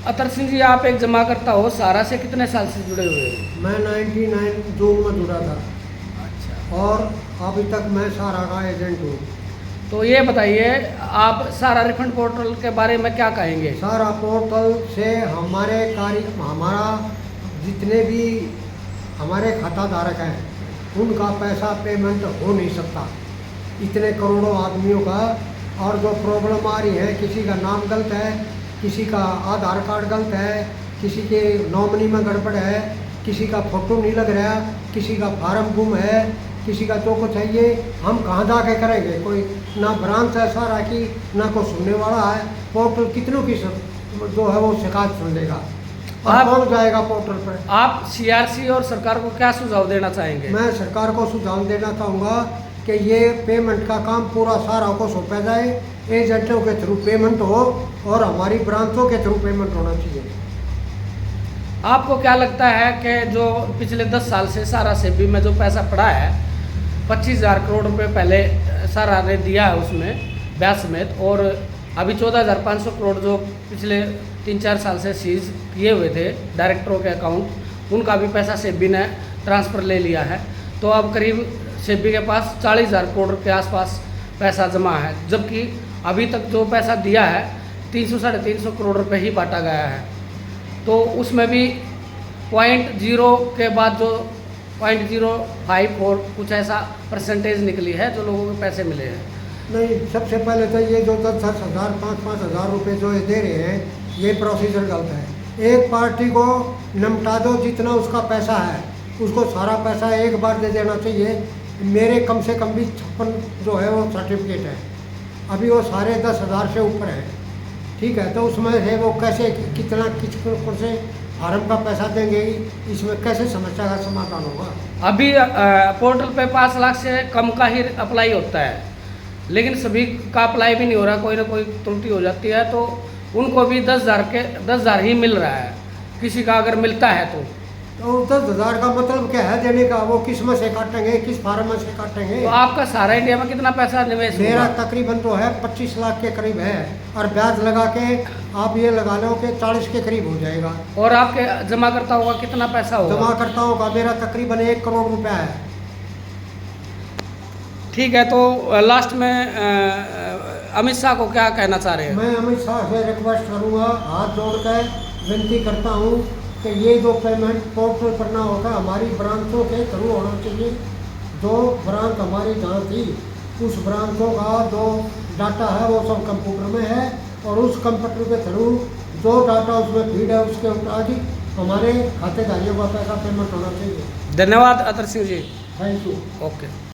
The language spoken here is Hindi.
अतर सिंह जी, आप एक जमा करता हो सहारा से कितने साल से जुड़े हुए हो? मैं 99 जून में जुड़ा था अच्छा। और अभी तक मैं सहारा का एजेंट हूँ। तो ये बताइए, आप सहारा रिफंड पोर्टल के बारे में क्या कहेंगे? सहारा पोर्टल से हमारा जितने भी हमारे खाता धारक हैं उनका पैसा पेमेंट हो नहीं सकता, इतने करोड़ों आदमियों का। और जो प्रॉब्लम आ रही है, किसी का नाम गलत है, किसी का आधार कार्ड गलत है, किसी के नॉमिनी में गड़बड़ है, किसी का फोटो नहीं लग रहा, किसी का फार्म गुम है, किसी का जो कुछ है, ये हम कहाँ जाके करेंगे? कोई ना ब्रांच है सहारा की, ना कोई सुनने वाला है। पोर्टल कितनों की जो है वो शिकायत सुन लेगा, और कौन जाएगा पोर्टल पर? आप सीआरसी और सरकार को क्या सुझाव देना चाहेंगे? मैं सरकार को सुझाव देना चाहूँगा कि ये पेमेंट का काम पूरा सहारा को सौंपा जाए, एजेंटों के थ्रू पेमेंट हो और हमारी ब्रांचों के थ्रू पेमेंट होना चाहिए। आपको क्या लगता है कि जो पिछले 10 साल से सहारा सेबी में जो पैसा पड़ा है, 25,000 करोड़ रुपए पहले सहारा ने दिया है उसमें ब्याज समेत, और अभी 14,500 करोड़ जो पिछले 3-4 साल से सीज किए हुए थे डायरेक्टरों के अकाउंट, उनका भी पैसा सेबी ने ट्रांसफ़र ले लिया है। तो अब करीब सेबी के पास 40,000 करोड़ के आसपास पैसा जमा है, जबकि अभी तक जो पैसा दिया है 300-350 करोड़ रुपए ही बांटा गया है। तो उसमें भी 0.0 के बाद जो 0.05 और कुछ ऐसा परसेंटेज निकली है जो लोगों को पैसे मिले हैं। नहीं, सबसे पहले तो ये जो 10-10 हज़ार 5-5 हज़ार रुपये जो ये दे रहे हैं, ये प्रोसीजर गलत है। एक पार्टी को निपटा दो, जितना उसका पैसा है उसको सारा पैसा एक बार दे देना चाहिए। मेरे कम से कम भी 56 जो है वो सर्टिफिकेट है, अभी वो सारे 10,000 से ऊपर है, ठीक है। तो उसमें है वो कैसे कितना किसको से फार्म का पैसा देंगे, इसमें कैसे समस्या का समाधान होगा? अभी पोर्टल पे 5 लाख से कम का ही अप्लाई होता है, लेकिन सभी का अप्लाई भी नहीं हो रहा, कोई ना कोई त्रुटि हो जाती है, तो उनको भी 10,000 ही मिल रहा है, किसी का अगर मिलता है तो 10,000 का मतलब क्या है देने का? वो किस में से काटेंगे, किस फार्म में से काटेंगे? तो आपका सहारा इंडिया में कितना पैसा निवेश मेरा हुआ? तकरीबन तो है 25 लाख के करीब है, और ब्याज लगा के आप ये लगा लो कि 40 के करीब हो जाएगा। और आपके जमाकर्ताओं का कितना पैसा होगा? जमाकर्ताओं का मेरा तकरीबन 1 करोड़ रुपया है। ठीक है, तो लास्ट में अमित शाह को क्या कहना चाह रहे हैं? मैं अमित शाह से रिक्वेस्ट करूँगा, हाथ जोड़कर विनती करता हूँ कि ये जो पेमेंट पोर्टल पर ना होगा, हमारी ब्रांचों के थ्रू होना चाहिए। जो ब्रांच हमारी जहाँ थी, उस ब्रांचों का जो डाटा है वो सब कंप्यूटर में है, और उस कंप्यूटर के थ्रू जो डाटा उसमें फीड है उसके मुताबिक हमारे खातेदारियों का पैसा पेमेंट होना चाहिए। धन्यवाद Atar Singh ji. Thank you. Okay.